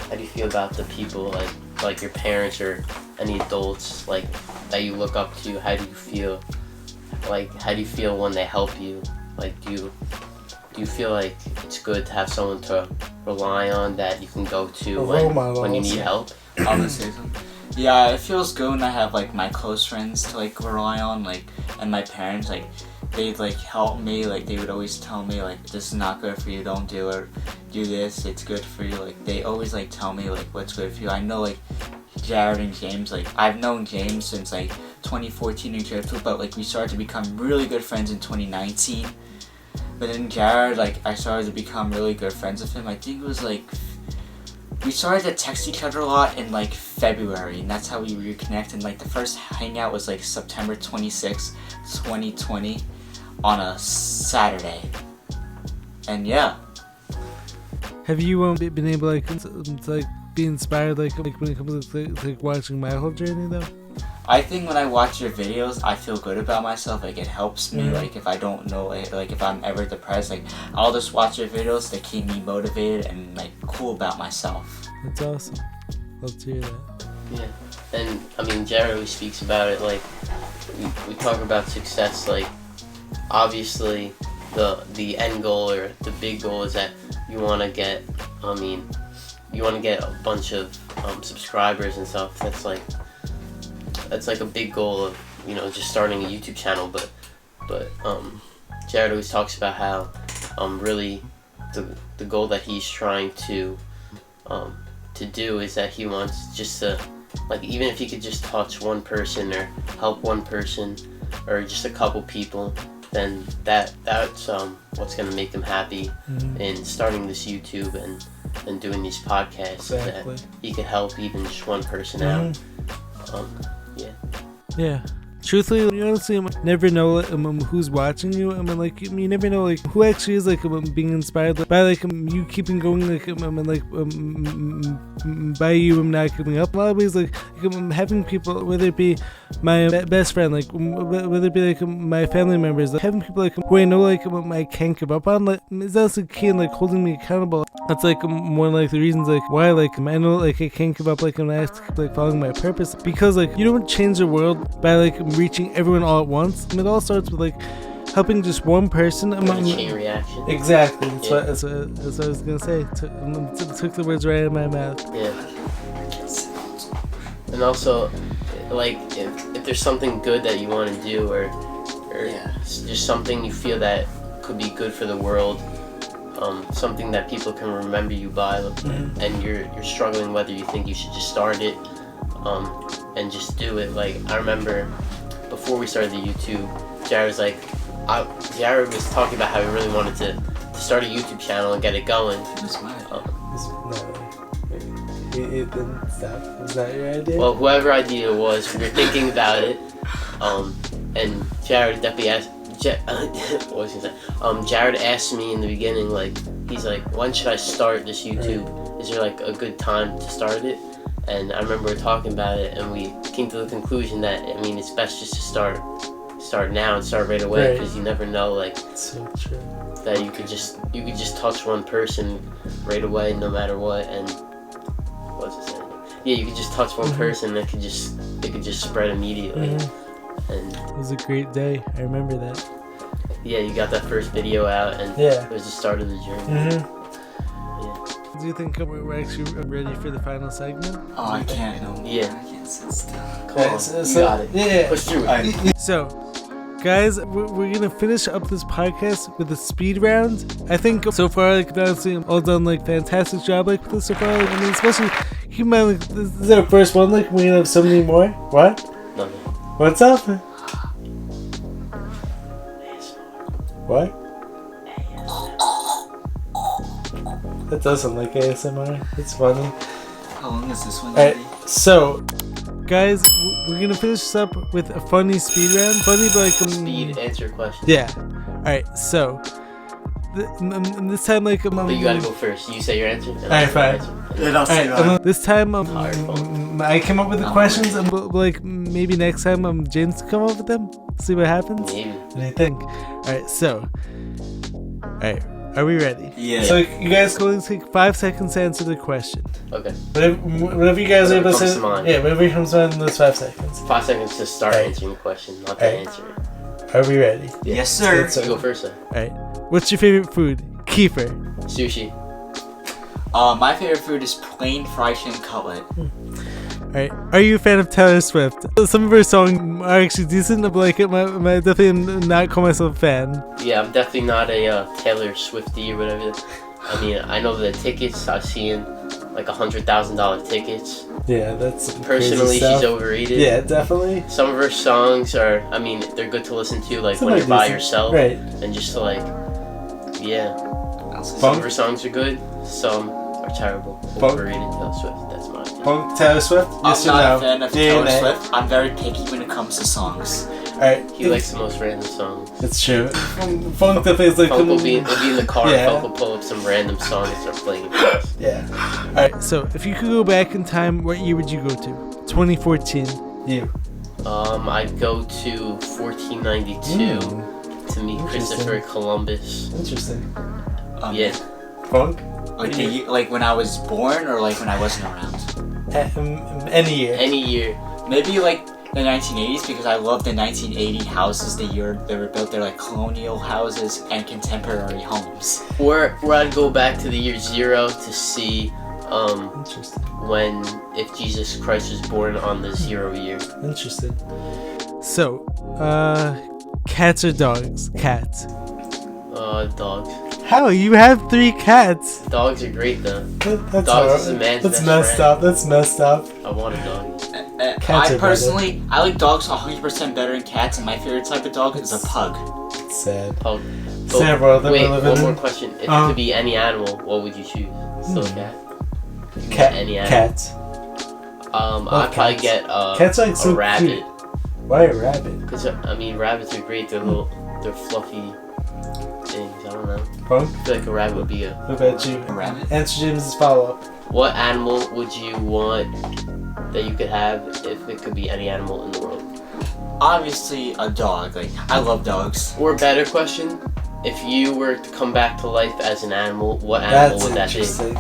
how do you feel about the people like your parents or any adults like that you look up to? How do you feel? Like, how do you feel when they help you? Like, do you feel like it's good to have someone to rely on that you can go to when you need help? I'm gonna say something. Yeah, it feels good when I have like my close friends to like rely on, like, and my parents, like they'd like help me. Like they would always tell me like, this is not good for you, don't do it, do this, it's good for you. Like they always like tell me like what's good for you. I know like Jared and James, like I've known James since like 2014 in grade 2, but like we started to become really good friends in 2019. But then Jared, like I started to become really good friends with him. I think it was like we started to text each other a lot in like February, and that's how we reconnected. And like the first hangout was like September 26, 2020 on a Saturday. And yeah. Have you been able to like be inspired like when it comes to like watching my whole journey though? I think when I watch your videos, I feel good about myself. Like it helps me. Like if I don't know, like if I'm ever depressed, like I'll just watch your videos to keep me motivated and like cool about myself. That's awesome. Love to hear that. Yeah, and I mean, Jared always speaks about it. Like we talk about success. Like obviously, the end goal or the big goal is that you want to get. I mean, you want to get a bunch of subscribers and stuff. That's like a big goal of, you know, just starting a YouTube channel. But Jared always talks about how really the goal that he's trying to do is that he wants just to, like, even if he could just touch one person or help one person or just a couple people, then that's what's gonna make him happy in starting this YouTube and doing these podcasts. Exactly. That he could help even just one person out. Yeah. Truthfully, you honestly never know who's watching you. I mean, like you never know like who actually is like being inspired by like you keeping going by you not giving up. A lot of ways like having people, whether it be my best friend, like whether it be like my family members, like having people like who I know like I can't give up on, like is also key in like holding me accountable. That's like one of like the reasons like why like I know like I can't give up like when I have to keep like following my purpose, because like you don't change the world by like reaching everyone all at once. And it all starts with like helping just one person. Chain reaction. Exactly. That's what I was gonna say. Took the words right out of my mouth. Yeah. And also, like if there's something good that you want to do or just something you feel that could be good for the world, something that people can remember you by, and you're struggling whether you think you should just start it and just do it. Like I remember before we started the YouTube, Jared was talking about how he really wanted to start a YouTube channel and get it going. Ethan, stop. Was that your idea? Well, whoever idea it was, we were thinking about it, and Jared definitely asked. What was he saying? Jared asked me in the beginning, like, he's like, when should I start this YouTube? Is there like a good time to start it? And I remember we were talking about it, and we came to the conclusion that, I mean, it's best just to start now and start right away, because you never know, like, so true. That you could just touch one person right away, no matter what. And what's it saying? Yeah, you could just touch one person, and it could just spread immediately. And it was a great day. I remember that. Yeah, you got that first video out, and it was the start of the journey. Do you think we're actually ready for the final segment? Oh, I can't. No, yeah. I can't sit still. Come on, you got it. Yeah. Push through it. So, guys, we're gonna finish up this podcast with a speed round. I think so far, like, honestly, all done like fantastic job like with this so far. Like, I mean, especially keep in mind, like, this is our first one. Like, we're gonna have so many more. What? Nothing. What's up? What? That doesn't like ASMR. It's funny. How long is this one? Alright, so, guys, we're gonna finish this up with a funny speed round. Funny, but like speed answer question. Yeah. Alright, so this time, like, but you gotta go first. You say your answer. Alright, fine. This time, I came up with the questions, and like maybe next time, James come up with them. See what happens. Maybe. What do you think? Alright, so, alright. Are we ready? Yeah. So you guys go and take 5 seconds to answer the question. Okay. Whatever you guys are able to say. Yeah, whatever comes to mind in those 5 seconds. 5 seconds to start answering the question, not to answer it. Are we ready? Yeah. Yes, sir. You go first, then. Alright. What's your favorite food? Kiefer. Sushi. My favorite food is plain fried chicken cutlet. Alright. Are you a fan of Taylor Swift? Some of her songs are actually decent, but like, I definitely not call myself a fan. Yeah, I'm definitely not a Taylor Swiftie or whatever. I mean, I know the tickets, I've seen like $100,000 tickets, Yeah, that's some Personally, crazy stuff. she's overrated. Yeah, definitely. Some of her songs are, I mean, they're good to listen to, like Some when are you're by decent. yourself, Right. and just to like, yeah. Some Funk? of her songs are good, some are terrible. Funk? Overrated Taylor Swift. That's my opinion. Punk, Taylor Swift? Yes I'm or not no? a fan of Yeah, Taylor nay. Swift. I'm very picky when it comes to songs. Alright. He likes the most random songs. That's true. Funk definitely is like... Funk will be in the car, Yeah. Funk will pull up some random song and start playing it. Yeah. Alright, so if you could go back in time, what year would you go to? 2014. You. I'd go to 1492 to meet Christopher Columbus. Interesting. Yeah. Funk? Like when I was born or like when I wasn't around? Any year. Any year. Maybe like the 1980s because I love the 1980 houses, the year they were built. They're like colonial houses and contemporary homes. Or I'd go back to the year 0 to see Interesting. if Jesus Christ was born on the 0 year. Interesting. So, cats or dogs? Cats. Dogs. How? You have 3 cats. Dogs are great though. That's Dogs is hard. a man's That's best messed friend. up. That's messed up. I want a dog. Cats I are personally, I like dogs 100% better than cats, and my favorite type of dog is a pug. It's sad. Pug. Sad world that Wait, we're living one more in. question. If it could be any animal, what would you choose? Still a cat? Cat. Any animal. Cats. I'd probably cats. get Cats are like a so rabbit. cute. Why a rabbit? Because I mean, rabbits are great. They're they're fluffy things. I don't know. Funk? I feel like a rabbit would be a. What about you? A rabbit? Answer James's follow-up. What animal would you want that you could have if it could be any animal in the world? Obviously, a dog. Like I love dogs. Or better question, if you were to come back to life as an animal, what animal That's would that be? interesting.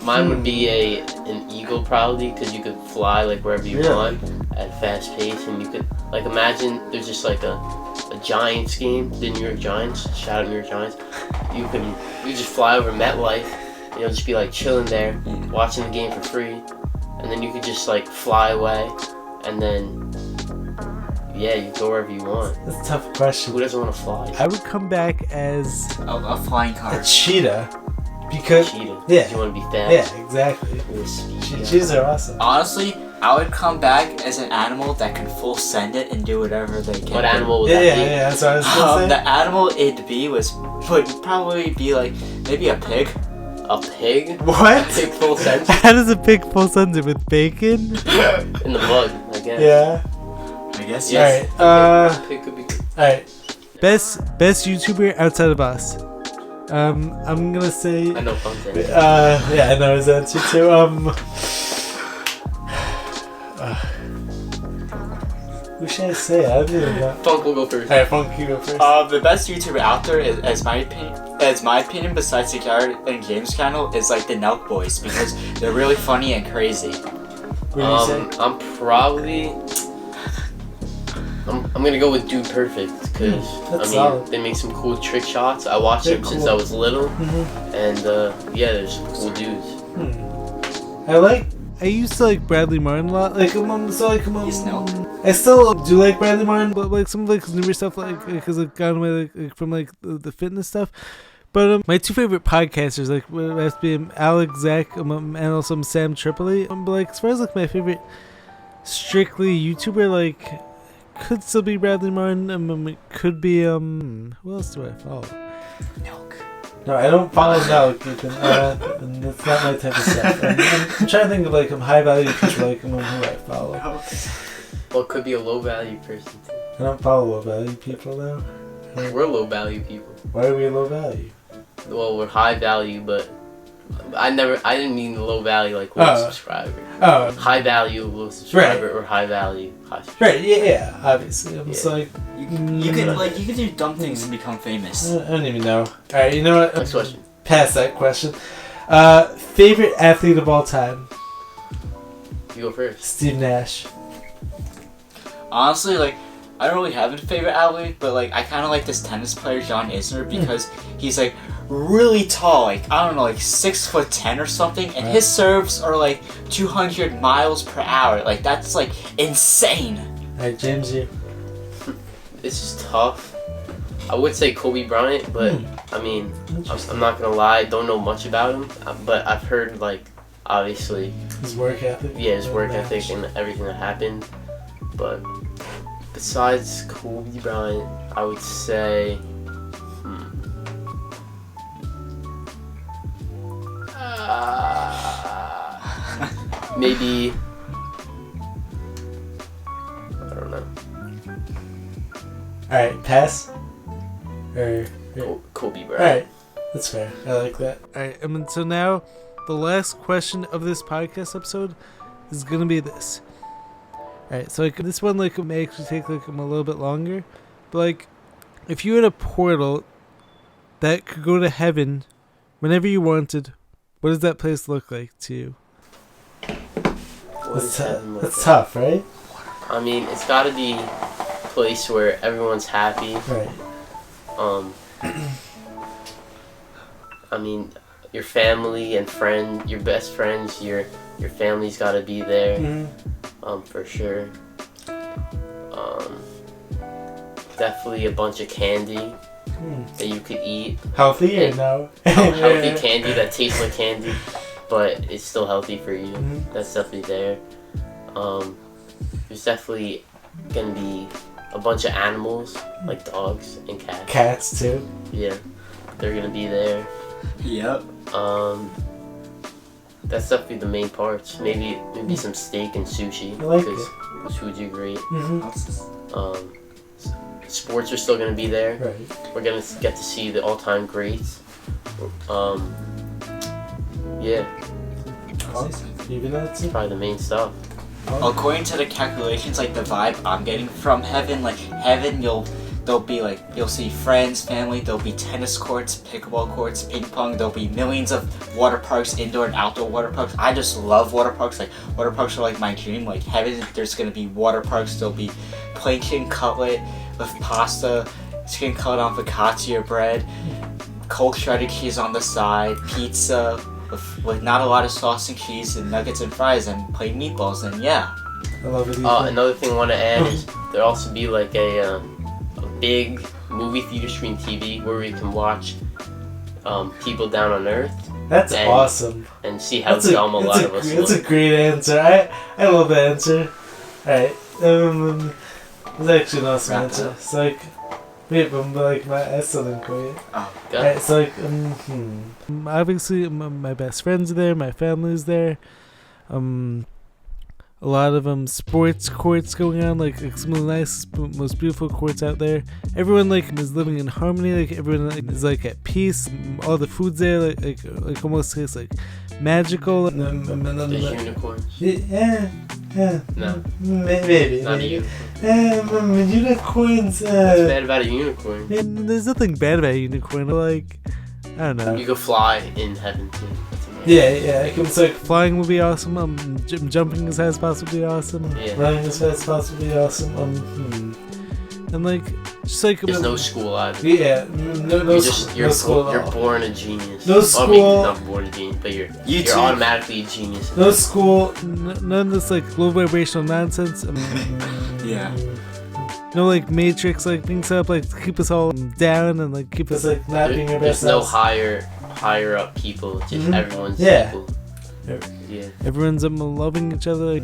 Mine would be an eagle probably, because you could fly like wherever you Really? want at a fast pace, and you could like imagine there's just like a Giants game, the New York Giants. Shout out New York Giants. You just fly over MetLife, and you'll just be like chilling there, watching the game for free, and then you could just like fly away, and then you go wherever you want. That's a tough question. Who doesn't want to fly? I would come back as A flying car. A cheetah. Because... Cheetah. Yeah. You want to be fast? Yeah, exactly. You're a speed guy. Cheetahs are awesome. Honestly, I would come back as an animal that can full send it and do whatever they can. What animal would Yeah, that be? yeah, that's what I was gonna say. The animal it'd be would probably be like maybe a pig. A pig? What? A pig full sense? how does a pig full send it with bacon? In the mug, I guess. Yeah. I guess Yes. Alright, Pig could be good. alright. Best YouTuber outside of us. I'm gonna say. I know Punk's answer. Yeah, I know his answer too. Who should I say? I don't even know. Punk will go first. Alright, Funk, you go first. The best YouTuber out there, as my opinion, besides the Garrett and James channel, is like the Nelk Boys because they're really funny and crazy. What do you say? I'm probably. I'm gonna go with Dude Perfect because that's solid. they make some cool trick shots. I watched They're them since cool. I was little, Mhm. and they're some cool dudes. I like. I used to like Bradley Martin a lot. Like, He's no. I still do like Bradley Martin, but but like some of like his newer stuff, like because it got away like from like the fitness stuff. But my 2 favorite podcasters, like, has been Alex, Zach, and also Sam Tripoli. But like as far as like my favorite strictly YouTuber, like could still be Bradley Martin. It could be who else do I follow? Nelk. no, I don't follow Nelk. And that's not my type of stuff. I'm trying to think of like high value people like who I follow. Well, it could be a low value person too. I don't follow low value people though. We're low value people. Why are we low value? Well, we're high value, but I didn't mean low value like low subscriber. Oh, High value, low subscriber, or high value, high subscriber. right. Yeah. Obviously, I'm just Yeah. like You could do dumb things and become famous. I don't even know. All right, you know what? Next question. Past that question. Favorite athlete of all time? You go first. Steve Nash. Honestly, like I don't really have a favorite athlete, but like I kind of like this tennis player John Isner because he's like really tall, like I don't know, like 6'10" or something, and his serves are like 200 miles per hour. Like that's like insane. All right, James, you. This is tough. I would say Kobe Bryant, but I mean, I'm not gonna lie, I don't know much about him, but I've heard like obviously, His work ethic. yeah, his work ethic and everything that happened. But besides Kobe Bryant, I would say, maybe, I don't know, Alright, pass? Or... Kobe Bryant. Alright, that's fair. I like that. Alright, and so now the last question of this podcast episode is gonna be this. Alright, so like this one like may actually take like a little bit longer. But like if you had a portal that could go to heaven whenever you wanted, what does that place look like to you? What is heaven look That's like? tough, right? I mean, it's gotta be a place where everyone's happy. Right. I mean, your family and your best friends, your family's gotta be there. Mm-hmm. For sure. Definitely a bunch of candy that you could eat. Healthy or no? Healthy candy that tastes like candy, but it's still healthy for you. Mhm. That's definitely there. There's definitely gonna be a bunch of animals like dogs and cats. Cats too. Yeah, they're gonna be there. Yep. That's definitely the main parts. Maybe some steak and sushi I like because foods are great. Mm-hmm. Sports are still gonna be there. Right. We're gonna get to see the all-time greats. Yeah, Even that's it's probably the main stuff. According to the calculations, like the vibe I'm getting from heaven, like heaven, you'll see friends, family. There'll be tennis courts, pickleball courts, ping pong. There'll be millions of water parks, indoor and outdoor water parks. I just love water parks. Like water parks are like my dream. Like heaven, there's gonna be water parks. There'll be plain chicken cutlet with pasta, chicken cutlet on focaccia bread, cold shredded cheese on the side, pizza with not a lot of sauce and cheese, and nuggets and fries, and plain meatballs. And yeah. I love it. Another thing I want to add is there'll also be like a big movie theater screen TV where we can watch people down on Earth That's and- awesome. and see how dumb a lot of us That's a look. great answer. I love that answer. Alright. It's actually an awesome Wrap answer. up. It's like, wait, but like I still didn't quit. Go. Alright, it's like, Obviously, my best friends are there, my family's there. A lot of sports courts going on, like some of the nicest, most beautiful courts out there. Everyone like is living in harmony, like everyone like, is like at peace. All the food's there, like almost tastes like magical. There's unicorns. Yeah. No. Maybe. Not a unicorn. Unicorns. What's bad about a unicorn? And there's nothing bad about a unicorn. Like, I don't know. You could fly in heaven too. That's amazing. Yeah. It's like Flying would be awesome. Jumping as high as possible would be awesome. Yeah. running as fast as possible would be awesome. And like, just like There's no school either. Yeah. No school at You're all. born a genius. No I mean, school. not born a genius, but you're YouTube. automatically a genius. No school. none of this like low vibrational nonsense. Yeah. No like matrix like being set up like to keep us all down and like keep It's us like not being your There's best no selves. higher up people. Just Mhm. everyone's Yeah. equal. Yeah. everyone's loving each other.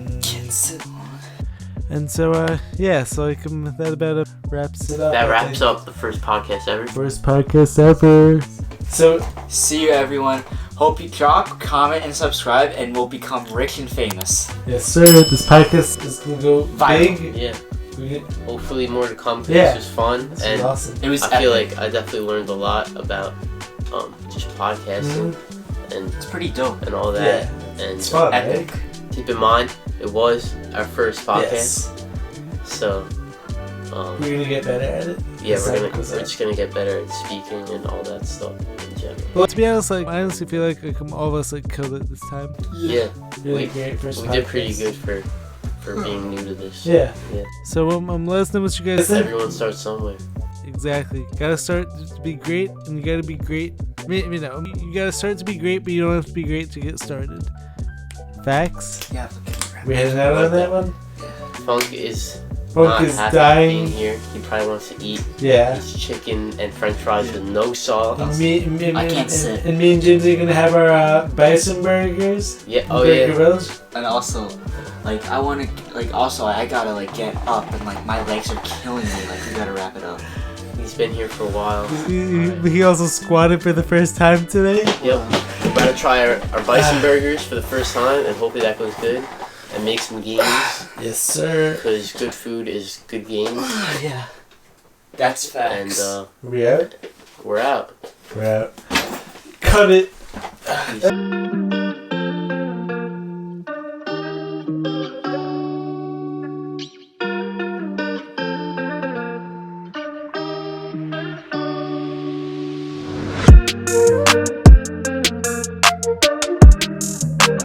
And so yeah, so like that about wraps it up. That wraps up the first podcast ever. First podcast ever. So See you, everyone. Hope you drop, comment, and subscribe, and we'll become rich and famous. yes, sir. This podcast is gonna go Viral. big. Yeah. Hopefully more to come. 'Cause Yeah. This was fun, This is and awesome. It was. I feel epic. like I definitely learned a lot about just podcasting It's pretty dope. and all that. Yeah. And It's fun, Epic. right? keep in mind, it was our first podcast, Yes. so We're gonna get better at it. yeah, As we're time goes on. just gonna get better at speaking and all that stuff in general. Well, to be honest, like I honestly feel like all of us like killed it this time. Yeah, Really we- great first we podcast. did pretty good for being new to this. Yeah. So let us know what you guys think. Everyone starts somewhere. Exactly. Gotta start to be great, and you gotta be great. You gotta start to be great, but you don't have to be great to get started. Facts. Yeah. We heading out on that one? Funk is Bunk is dying. Being here. He probably wants to eat Yeah. his chicken and French fries with no sauce. And I can't sit. And me and Jimsy are gonna have our bison burgers. Yeah. Oh Burger yeah. Village. And also, like I want to, like also I gotta like get up and like my legs are killing me. Like we gotta wrap it up. He's been here for a while. He also squatted for the first time today. Yep. We're about to try our bison burgers for the first time, and hopefully that goes good. And make some gains. Yes, sir. Because good food is good gains. Yeah. That's And facts. We out. we're out. We're out. Cut it.